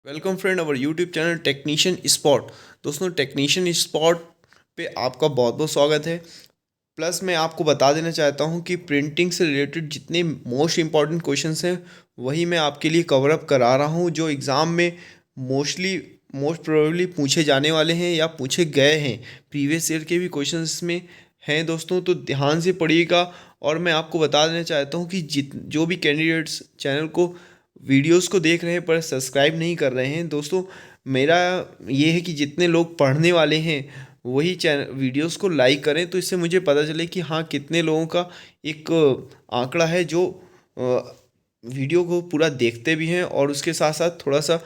Welcome friend our YouTube channel technician spot. दोस्तों, technician spot पे आपका बहुत बहुत स्वागत है। प्लस मैं आपको बता देना चाहता हूँ कि प्रिंटिंग से रिलेटेड जितने मोस्ट इम्पॉर्टेंट क्वेश्चंस हैं वही मैं आपके लिए कवर अप करा रहा हूँ, जो एग्ज़ाम में मोस्ट प्रोबेबली पूछे जाने वाले हैं या पूछे गए हैं। प्रीवियस ईयर के भी क्वेश्चंस में हैं दोस्तों, तो ध्यान से पढ़िएगा। और मैं आपको बता देना चाहता हूँ कि जो भी कैंडिडेट्स चैनल को वीडियोस को देख रहे हैं पर सब्सक्राइब नहीं कर रहे हैं दोस्तों, मेरा ये है कि जितने लोग पढ़ने वाले हैं वही चैनल वीडियोस को लाइक करें, तो इससे मुझे पता चले कि हाँ कितने लोगों का एक आंकड़ा है जो वीडियो को पूरा देखते भी हैं और उसके साथ साथ थोड़ा सा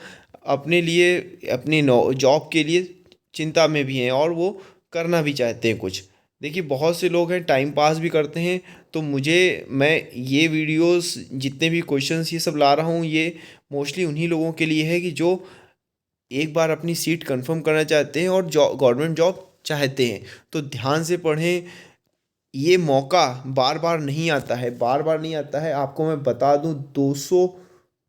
अपने लिए अपनी जॉब के लिए चिंता में भी हैं और वो करना भी चाहते हैं कुछ। देखिए, बहुत से लोग हैं टाइम पास भी करते हैं, तो मैं ये वीडियोस जितने भी क्वेश्चंस ये सब ला रहा हूँ ये मोस्टली उन्हीं लोगों के लिए है कि जो एक बार अपनी सीट कंफर्म करना चाहते हैं और जॉब गवर्नमेंट जॉब चाहते हैं। तो ध्यान से पढ़ें, ये मौका बार बार नहीं आता है, बार बार नहीं आता है। आपको मैं बता दूं, 200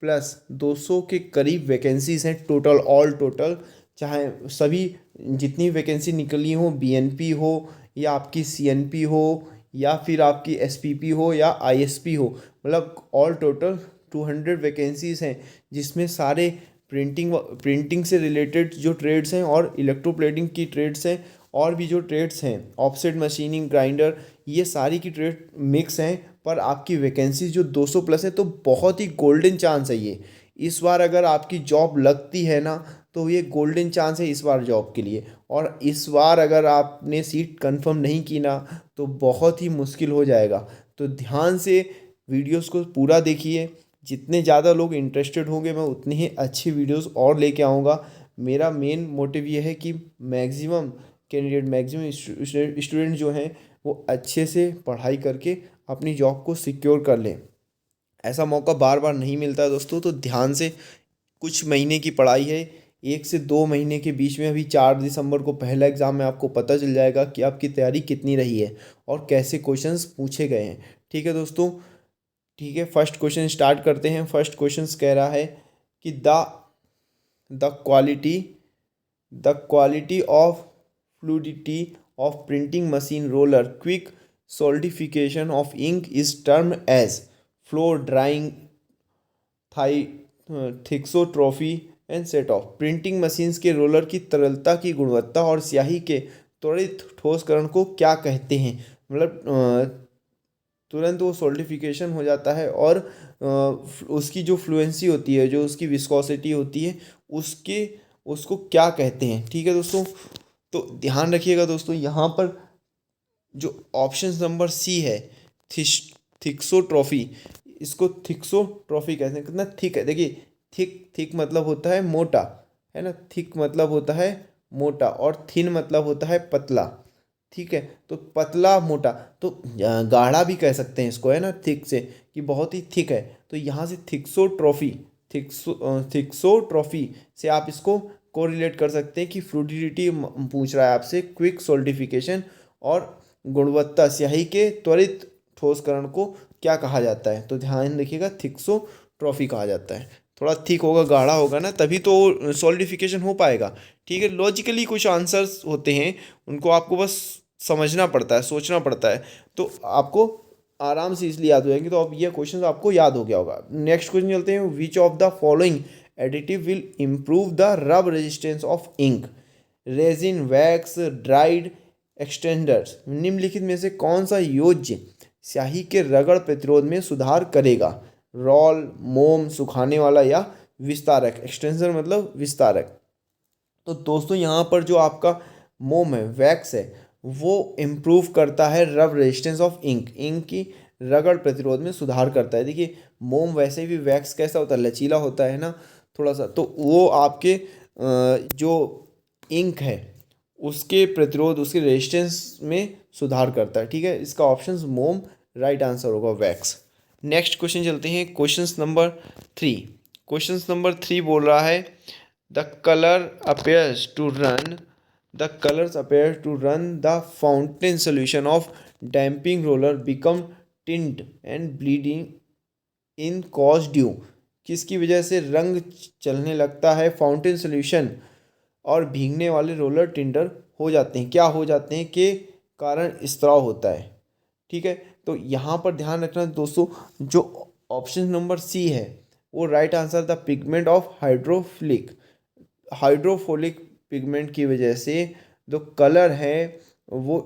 प्लस 200 के करीब वैकेंसीज हैं टोटल, ऑल टोटल। चाहे सभी जितनी वैकेंसी निकली हो, बीएनपी हो या आपकी सीएनपी हो या फिर आपकी एसपीपी हो या आईएसपी हो, मतलब ऑल टोटल 200 वैकेंसीज हैं, जिसमें सारे प्रिंटिंग से रिलेटेड जो ट्रेड्स हैं और इलेक्ट्रोप्लेटिंग की ट्रेड्स हैं और भी जो ट्रेड्स हैं, ऑफसेट मशीनिंग, ग्राइंडर, ये सारी की ट्रेड मिक्स हैं। पर आपकी वैकेंसी जो 200 प्लस है, तो बहुत ही गोल्डन चांस है ये। इस बार अगर आपकी जॉब लगती है ना, तो ये गोल्डन चांस है इस बार जॉब के लिए। और इस बार अगर आपने सीट कंफर्म नहीं की ना, तो बहुत ही मुश्किल हो जाएगा। तो ध्यान से वीडियोस को पूरा देखिए। जितने ज़्यादा लोग इंटरेस्टेड होंगे मैं उतनी ही अच्छी वीडियोस और लेके आऊँगा। मेरा मेन मोटिव ये है कि मैक्सिमम कैंडिडेट, मैक्सिमम स्टूडेंट जो हैं वो अच्छे से पढ़ाई करके अपनी जॉब को सिक्योर कर लें। ऐसा मौका बार बार नहीं मिलता है दोस्तों, तो ध्यान से कुछ महीने की पढ़ाई है, 1 से 2 महीने के बीच में। अभी 4 दिसंबर को पहला एग्ज़ाम है, आपको पता चल जाएगा कि आपकी तैयारी कितनी रही है और कैसे क्वेश्चंस पूछे गए हैं। ठीक है दोस्तों, ठीक है, फर्स्ट क्वेश्चन स्टार्ट करते हैं। फर्स्ट क्वेश्चन कह रहा है कि the quality the quality of fluidity of printing machine roller quick solidification of ink is termed as flow drying, थाई thixotropy and set off. Printing machines के रोलर की तरलता की गुणवत्ता और स्याही के त्वरित ठोसकरण को क्या कहते हैं? मतलब तुरंत वो सॉल्डिफिकेशन हो जाता है और उसकी जो फ्लुएंसी होती है, जो उसकी विस्कोसिटी होती है, उसके उसको क्या कहते हैं? ठीक है दोस्तों, तो ध्यान रखिएगा दोस्तों, यहाँ पर जो ऑप्शन नंबर सी है, थिस थिक्सोट्रॉफी, इसको थिक्सोट्रॉफी कहते हैं। कितना थिक है, देखिए, थिक थिक मतलब होता है मोटा, है ना। थिक मतलब होता है मोटा और थिन मतलब होता है पतला। ठीक है, तो पतला मोटा, तो गाढ़ा भी कह सकते हैं इसको, है ना, थिक से, कि बहुत ही थिक है। तो यहाँ से थिक्सोट्रॉफी से आप इसको कोरिलेट कर सकते हैं कि फ्लूडिटी पूछ रहा है आपसे, क्विक सोल्डिफिकेशन और गुणवत्ता, स्याही के त्वरित ठोसकरण को क्या कहा जाता है? तो ध्यान रखिएगा, थिक्सोट्रॉफी कहा जाता है। थोड़ा थिक होगा, गाढ़ा होगा ना, तभी तो सॉलिडिफिकेशन हो पाएगा। ठीक है, लॉजिकली कुछ आंसर्स होते हैं, उनको आपको बस समझना पड़ता है, सोचना पड़ता है, तो आपको आराम से इसलिए याद हो जाएंगे। तो अब ये क्वेश्चन आपको याद हो गया होगा। नेक्स्ट क्वेश्चन चलते हैं। Which of the following additive will improve the rub resistance of ink? Resin, wax, dried extenders. निम्नलिखित में से कौन सा योज्य स्याही के रगड़ प्रतिरोध में सुधार करेगा? रोल, मोम, सुखाने वाला या विस्तारक? एक्सटेंसर मतलब विस्तारक। तो दोस्तों, यहाँ पर जो आपका मोम है, वैक्स है, वो इम्प्रूव करता है रब रेजिस्टेंस ऑफ इंक, इंक की रगड़ प्रतिरोध में सुधार करता है। देखिए, मोम वैसे भी, वैक्स कैसा होता है, लचीला होता है ना थोड़ा सा, तो वो आपके जो इंक है उसके प्रतिरोध, उसके रेजिस्टेंस में सुधार करता है। ठीक है, इसका ऑप्शन मोम राइट आंसर होगा, वैक्स। नेक्स्ट क्वेश्चन चलते हैं, क्वेश्चन नंबर 3 बोल रहा है the colour appears to run the colours appear to run the fountain solution of damping roller become tint and bleeding in cause due. किसकी वजह से रंग चलने लगता है? फाउंटेन सॉल्यूशन और भीगने वाले रोलर टिंडर हो जाते हैं, क्या हो जाते हैं के कारण स्त्राव होता है। ठीक है, तो यहाँ पर ध्यान रखना दोस्तों, जो ऑप्शन नंबर सी है वो right answer, the pigment of hydrophilic pigment की वजह से जो कलर है वो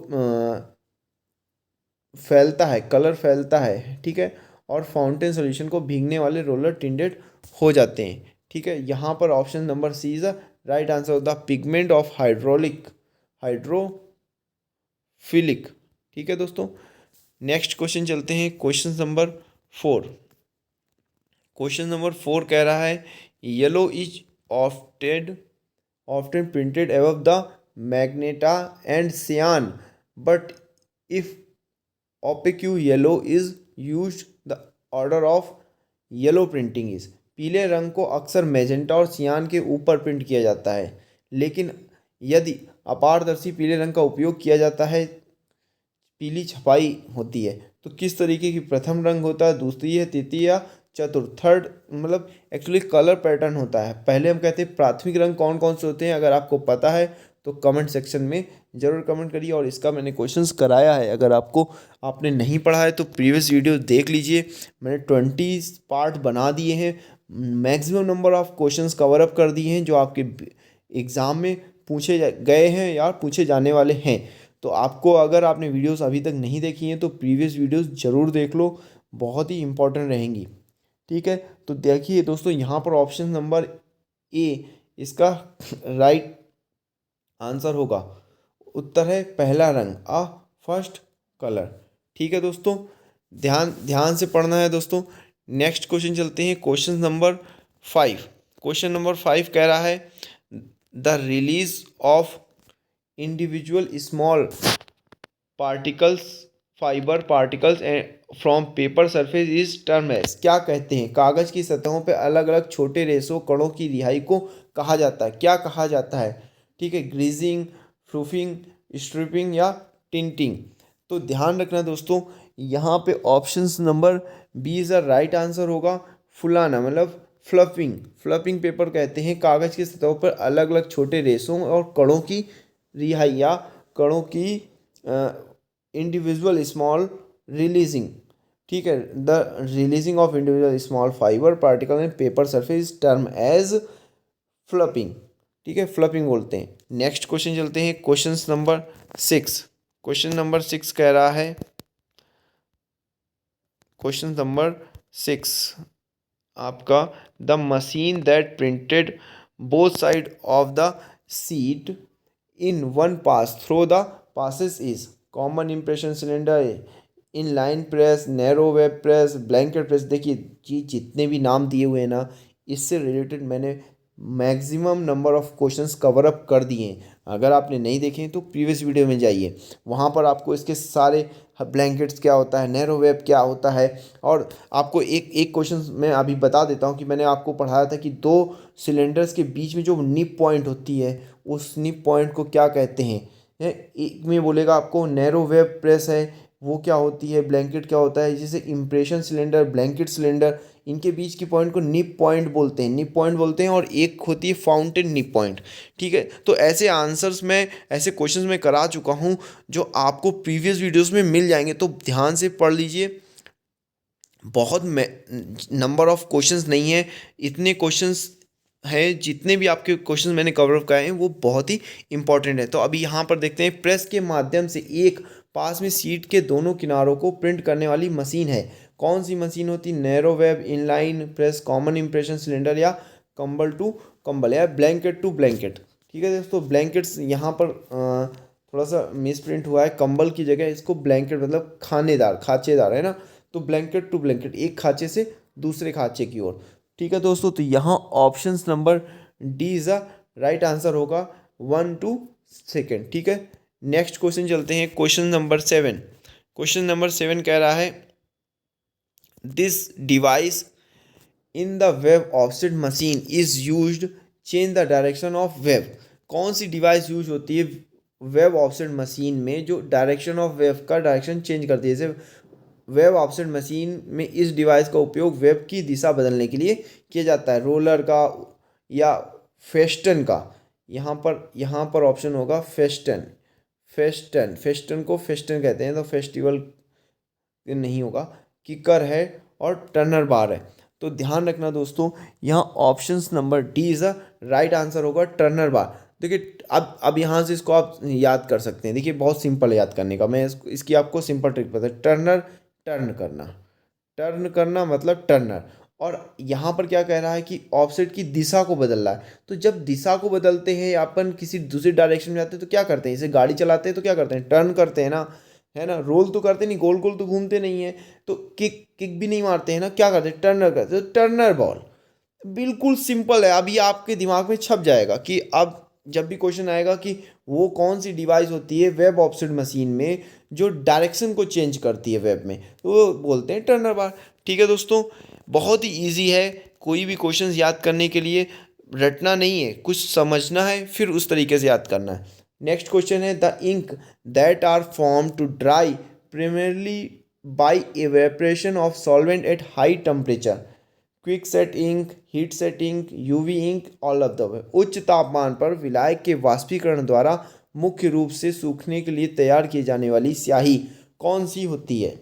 फैलता है, कलर फैलता है। ठीक है, और फाउंटेन सॉल्यूशन को भीगने वाले रोलर टिंडेड हो जाते हैं। ठीक है, यहाँ पर option number C is the right answer of the pigment of hydrophilic. ठीक है दोस्तों, नेक्स्ट क्वेश्चन चलते हैं, क्वेश्चन नंबर 4। क्वेश्चन नंबर 4 कह रहा है yellow is often printed above the magenta and cyan, but if opaque yellow is use, the order of yellow printing is. पीले रंग को अक्सर मैजेंटा और सियान के ऊपर प्रिंट किया जाता है, लेकिन यदि अपारदर्शी पीले रंग का उपयोग किया जाता है, पीली छपाई होती है, तो किस तरीके की प्रथम रंग होता है, दूसरी है, तृतीय या चतुर्थ, थर्ड, मतलब एक्चुअली कलर पैटर्न होता है। पहले हम कहते हैं प्राथमिक रंग कौन कौन से होते हैं, अगर आपको पता है तो कमेंट सेक्शन में ज़रूर कमेंट करिए, और इसका मैंने क्वेश्चंस कराया है, अगर आपने नहीं पढ़ा है तो प्रीवियस वीडियो देख लीजिए, मैंने 20 पार्ट बना दिए हैं, maximum number of questions cover up कर दिए हैं जो आपके एग्ज़ाम में पूछे गए हैं या पूछे जाने वाले हैं। तो आपको, अगर आपने वीडियोस अभी तक नहीं देखी हैं तो प्रीवियस वीडियोस ज़रूर देख लो, बहुत ही इंपॉर्टेंट रहेंगी। ठीक है, तो देखिए दोस्तों, यहाँ पर ऑप्शन नंबर ए इसका राइट आंसर होगा। उत्तर है पहला रंग, फर्स्ट कलर। ठीक है दोस्तों, ध्यान ध्यान से पढ़ना है दोस्तों। नेक्स्ट क्वेश्चन चलते हैं, क्वेश्चन नंबर 5। क्वेश्चन नंबर 5 कह रहा है the release of individual small particles, fibre particles from paper surface is term as. क्या कहते हैं? कागज की सतहों पर अलग अलग छोटे रेशों कणों की रिहाई को कहा जाता है, क्या कहा जाता है? ठीक है, ग्रीजिंग, प्रूफिंग, स्ट्रिपिंग या टिंटिंग। तो ध्यान रखना दोस्तों, यहाँ पे options number B is the right answer होगा। फुलाना मतलब फ्लपिंग पेपर कहते हैं कागज की सतहों पर अलग अलग छोटे रेशों और कणों की रिहाई या कणों की इंडिविजुअल स्मॉल रिलीजिंग। ठीक है, the releasing of individual small fibre particle in paper surface term as fluffing. ठीक है, फ्लपिंग बोलते हैं। नेक्स्ट क्वेश्चन चलते हैं, क्वेश्चन नंबर 6। क्वेश्चन नंबर 6 कह रहा है, क्वेश्चन नंबर 6 आपका, the machine that printed both side of the seat in one pass through the passes is common impression cylinder, in line press, narrow web press, blanket press. देखिए जी, जितने भी नाम दिए हुए हैं ना, इससे रिलेटेड मैंने maximum number of questions cover up कर दिए हैं। अगर आपने नहीं देखे हैं तो प्रीवियस वीडियो में जाइए, वहाँ पर आपको इसके सारे ब्लैंकेट्स क्या होता है, नैरो वेब क्या होता है, और आपको एक एक क्वेश्चन मैं अभी बता देता हूँ कि मैंने आपको पढ़ाया था कि दो सिलेंडर्स के बीच में जो निप पॉइंट होती है, उस निप पॉइंट को क्या कहते हैं। एक में बोलेगा आपको नैरो वेब प्रेस है, वो क्या होती है, ब्लैंकेट क्या होता है, जैसे इम्प्रेशन सिलेंडर, ब्लैंकेट सिलेंडर, इनके बीच की पॉइंट को निप पॉइंट बोलते हैं, निप पॉइंट बोलते हैं, और एक होती है फाउंटेन निप पॉइंट। ठीक है, तो ऐसे आंसर्स में, ऐसे क्वेश्चंस में करा चुका हूँ जो आपको प्रीवियस वीडियोस में मिल जाएंगे, तो ध्यान से पढ़ लीजिए। बहुत नंबर ऑफ क्वेश्चंस नहीं है, इतने क्वेश्चंस हैं, जितने भी आपके क्वेश्चंस मैंने कवर अप कराए हैं वो बहुत ही इंपॉर्टेंट है। तो अभी यहाँ पर देखते हैं, प्रेस के माध्यम से एक पास में सीट के दोनों किनारों को प्रिंट करने वाली मशीन है, कौन सी मशीन होती? Narrow web, inline press, common impression cylinder, या कंबल टू कंबल, या ब्लैंकेट टू ब्लैंकेट। ठीक है दोस्तों, ब्लैंकेट्स यहाँ पर थोड़ा सा मिस प्रिंट हुआ है, कंबल की जगह इसको ब्लैंकेट मतलब खानेदार, खाँचेदार है ना, तो ब्लैंकेट टू ब्लैंकेट, एक खाँचे से दूसरे खाँचे की ओर। ठीक है दोस्तों, तो यहाँ options number D is the right answer होगा, 1 to 2। ठीक है, नेक्स्ट क्वेश्चन चलते हैं, क्वेश्चन नंबर 7। क्वेश्चन नंबर 7 कह रहा है this device in the web offset machine is used change the direction of web. कौन सी डिवाइस यूज होती है वेब ऑफसेट मशीन में जो डायरेक्शन ऑफ वेब का डायरेक्शन चेंज करती है? जैसे वेब ऑफसेट मशीन में इस डिवाइस का उपयोग वेब की दिशा बदलने के लिए किया जाता है? रोलर का या फेस्टन का? यहाँ पर ऑप्शन होगा फेस्टन। फेस्टन को फेस्टन कहते हैं, तो फेस्टिवल नहीं होगा। किकर है और टर्नर बार है। तो ध्यान रखना दोस्तों, यहाँ options number D is the right answer होगा, टर्नर बार। देखिए अब यहाँ से इसको आप याद कर सकते हैं। देखिए बहुत सिंपल है याद करने का, मैं इसकी आपको सिंपल ट्रिक पता है। टर्नर, टर्न करना मतलब टर्नर। और यहाँ पर क्या कह रहा है कि ऑफसेट की दिशा को बदल रहा है। तो जब दिशा को बदलते हैं या अपन किसी दूसरी डायरेक्शन में जाते हैं तो क्या करते हैं? इसे गाड़ी चलाते हैं तो क्या करते हैं? टर्न करते हैं ना, है ना। रोल तो करते नहीं, गोल गोल तो घूमते नहीं है। तो किक किक भी नहीं मारते हैं ना, क्या करते हैं? टर्नर करते हैं। तो टर्नर बॉल बिल्कुल सिंपल है। अभी आपके दिमाग में छप जाएगा कि अब जब भी क्वेश्चन आएगा कि वो कौन सी डिवाइस होती है वेब ऑफसेट मशीन में जो डायरेक्शन को चेंज करती है वेब में, तो वो बोलते हैं टर्नर बार। ठीक है दोस्तों, बहुत ही इजी है। कोई भी क्वेश्चंस याद करने के लिए रटना नहीं है, कुछ समझना है, फिर उस तरीके से याद करना है। नेक्स्ट क्वेश्चन है, the ink that are form to dry primarily by evaporation of solvent at high temperature, quick set ink, heat set ink, UV ink, all of the above. उच्च तापमान पर विलायक के वाष्पीकरण द्वारा मुख्य रूप से सूखने के लिए तैयार की जाने वाली स्याही कौन सी होती है?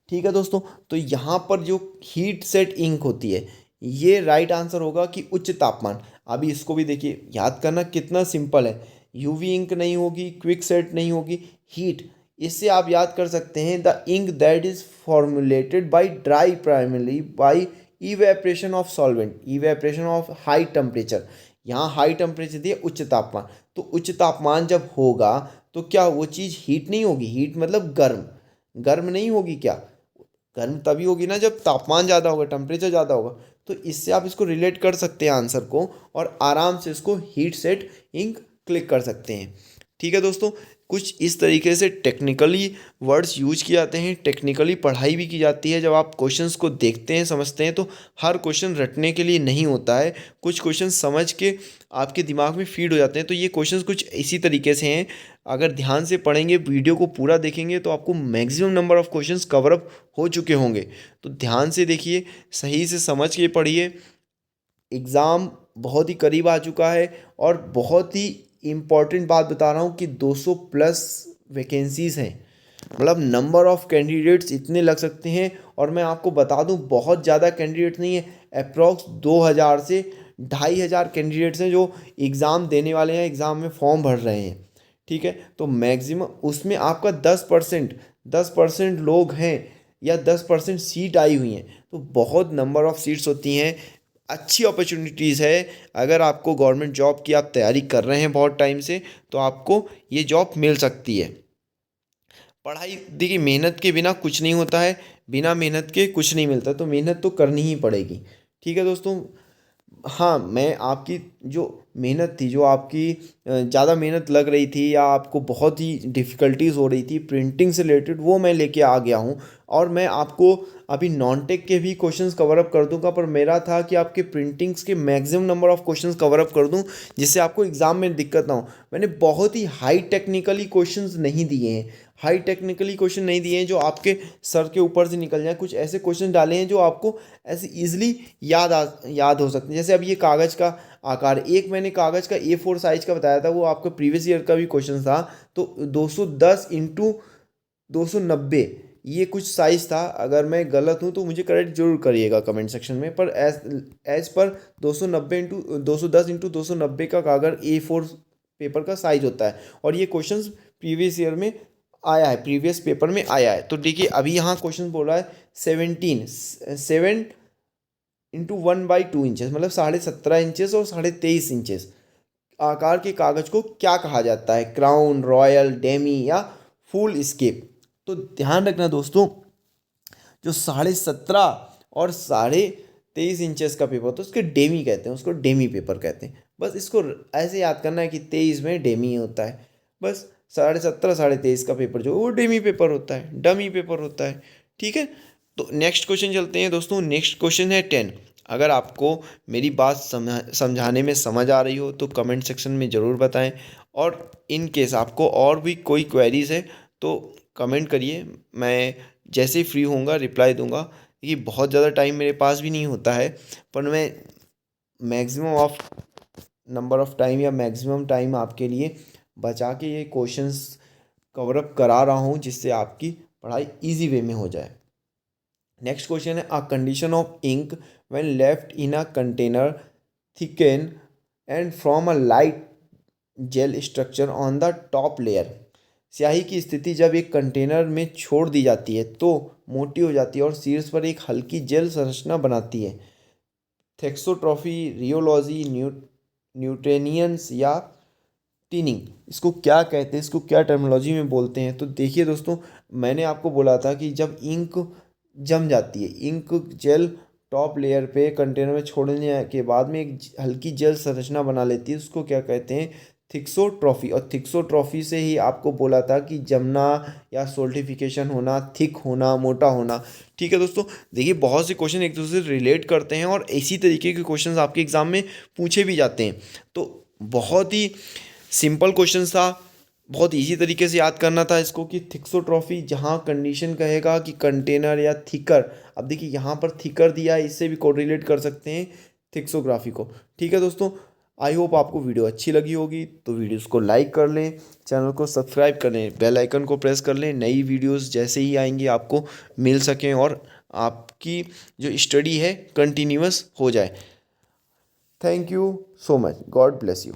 ठीक है दोस्तों, तो यहाँ पर जो हीट सेट इंक होती है, ये राइट आंसर होगा कि उच्च तापमान। अभी इसको भी देखिए, याद करना कितना सिंपल है। यूवी इंक नहीं होगी, क्विक सेट नहीं होगी, हीट। इससे आप याद कर सकते हैं, the ink that is formulated by dry primarily by evaporation of solvent, evaporation of high temperature. यहाँ हाई टेम्परेचर दिए, उच्च तापमान। तो उच्च तापमान जब होगा तो क्या वो चीज़ हीट नहीं होगी? हीट मतलब गर्म, गर्म नहीं होगी क्या? गर्म तभी होगी ना जब तापमान ज़्यादा होगा, टेम्परेचर ज़्यादा होगा। तो इससे आप इसको रिलेट कर सकते हैं आंसर को, और आराम से इसको हीट सेट इंक क्लिक कर सकते हैं। ठीक है दोस्तों, कुछ इस तरीके से टेक्निकली वर्ड्स यूज किए जाते हैं, टेक्निकली पढ़ाई भी की जाती है। जब आप क्वेश्चंस को देखते हैं, समझते हैं, तो हर क्वेश्चन रटने के लिए नहीं होता है। कुछ क्वेश्चन समझ के आपके दिमाग में फीड हो जाते हैं। तो ये क्वेश्चंस कुछ इसी तरीके से हैं। अगर ध्यान से पढ़ेंगे, वीडियो को पूरा देखेंगे, तो आपको maximum number of questions cover up हो चुके होंगे। तो ध्यान से देखिए, सही से समझ के पढ़िए। एग्ज़ाम बहुत ही करीब आ चुका है, और बहुत ही इम्पॉर्टेंट बात बता रहा हूँ कि 200 प्लस वैकेंसीज़ हैं। मतलब नंबर ऑफ़ कैंडिडेट्स इतने लग सकते हैं। और मैं आपको बता दूँ, बहुत ज़्यादा कैंडिडेट्स नहीं है, अप्रॉक्स 2000 से 2500 कैंडिडेट्स हैं जो एग्ज़ाम देने वाले हैं, एग्ज़ाम में फॉर्म भर रहे हैं। ठीक है, तो मैक्सिमम उसमें आपका 10% लोग हैं, या 10% सीट आई हुई हैं। तो बहुत नंबर ऑफ़ सीट्स होती हैं, अच्छी अपॉर्चुनिटीज़ है। अगर आपको गवर्नमेंट जॉब की आप तैयारी कर रहे हैं बहुत टाइम से, तो आपको ये जॉब मिल सकती है। पढ़ाई देखिए, मेहनत के बिना कुछ नहीं होता है, बिना मेहनत के कुछ नहीं मिलता, तो मेहनत तो करनी ही पड़ेगी। ठीक है दोस्तों, हाँ, मैं आपकी जो मेहनत थी, जो आपकी ज़्यादा मेहनत लग रही थी, या आपको बहुत ही डिफ़िकल्टीज़ हो रही थी प्रिंटिंग से रिलेटेड, वो मैं लेके आ गया हूँ। और मैं आपको अभी नॉन टेक के भी क्वेश्चंस कवर अप कर दूंगा, पर मेरा था कि आपके प्रिंटिंग्स के maximum number of questions cover up कर दूं, जिससे आपको एग्ज़ाम में दिक्कत ना हो। मैंने बहुत ही हाई टेक्निकली क्वेश्चंस नहीं दिए हैं, हाई टेक्निकली क्वेश्चन नहीं दिए हैं जो आपके सर के ऊपर से निकल जाए। कुछ ऐसे क्वेश्चन डाले हैं जो आपको ऐसे ईजिली याद हो सकते हैं। जैसे अब ये कागज़ का आकार, एक मैंने कागज़ का A4 साइज का बताया था, वो आपका प्रीवियस ईयर का भी क्वेश्चन था। तो 210 इंटू 290 ये कुछ साइज़ था। अगर मैं गलत हूँ तो मुझे करेक्ट जरूर करिएगा कमेंट सेक्शन में। पर एज पर 210 का कागज़ A4 पेपर का साइज होता है, और ये क्वेश्चंस प्रीवियस ईयर में आया है, प्रीवियस पेपर में आया है। तो देखिए, अभी यहाँ क्वेश्चन बोल रहा है 7 इंटू 1/2 इंचेस, मतलब 17.5 इंचेस और 23.5 इंचेस आकार के कागज़ को क्या कहा जाता है? क्राउन, रॉयल, डेमी, या फुल स्केप। तो ध्यान रखना दोस्तों, जो 17.5 और 23.5 इंचेस का पेपर होता है उसके डेमी कहते हैं, उसको डेमी पेपर कहते हैं। बस इसको ऐसे याद करना है कि 23 में डेमी होता है। बस 17.5 23 का पेपर जो वो डेमी पेपर होता है, डमी पेपर होता है। ठीक है, तो नेक्स्ट क्वेश्चन चलते हैं दोस्तों। नेक्स्ट क्वेश्चन है 10। अगर आपको मेरी बात समझाने में समझ आ रही हो तो कमेंट सेक्शन में ज़रूर बताएं, और इन केस आपको और भी कोई क्वेरीज़ है तो कमेंट करिए, मैं जैसे ही फ्री होऊंगा रिप्लाई दूंगा। देखिए बहुत ज़्यादा टाइम मेरे पास भी नहीं होता है, पर मैं maximum of number of time या मैक्सिमम टाइम आपके लिए बचा के ये क्वेश्चंस कवर अप करा रहा हूँ, जिससे आपकी पढ़ाई इजी वे में हो जाए। नेक्स्ट क्वेश्चन है, a condition of ink when left in a container thicken and from a light gel structure on the top layer. स्याही की स्थिति जब एक कंटेनर में छोड़ दी जाती है तो मोटी हो जाती है और शीर्ष पर एक हल्की जेल संरचना बनाती है। थेक्सोट्रॉफी, रियोलॉजी, न्यूटेनियंस या टिनिंग, इसको क्या कहते हैं, इसको क्या टर्मिनोलॉजी में बोलते हैं? तो देखिए दोस्तों, मैंने आपको बोला था कि जब इंक जम जाती है, इंक जेल टॉप लेयर पे कंटेनर में छोड़ने के बाद में एक हल्की जेल संरचना बना लेती है, उसको क्या कहते हैं? थिक्सोट्रॉफी। और थिक्सोट्रॉफी से ही आपको बोला था कि जमना या सोल्टिफिकेशन होना, थिक होना, मोटा होना। ठीक है दोस्तों, देखिए बहुत से क्वेश्चन एक दूसरे से रिलेट करते हैं और इसी तरीके के क्वेश्चंस आपके एग्जाम में पूछे भी जाते हैं। तो बहुत ही सिंपल क्वेश्चन था, बहुत इजी तरीके से याद करना था इसको कि थिक्सोट्रॉफी, जहाँ कंडीशन कहेगा कि कंटेनर या थिकर, अब देखिए यहाँ पर थिकर दिया है, इससे भी कोरिलेट कर सकते हैं थिक्सोग्राफी को। ठीक है दोस्तों, आई होप आपको वीडियो अच्छी लगी होगी, तो वीडियोस को लाइक कर लें, चैनल को सब्सक्राइब कर लें, बेल आइकन को प्रेस कर लें, नई वीडियोस जैसे ही आएंगी आपको मिल सकें और आपकी जो स्टडी है कंटिन्यूअस हो जाए। Thank you so much, God bless you.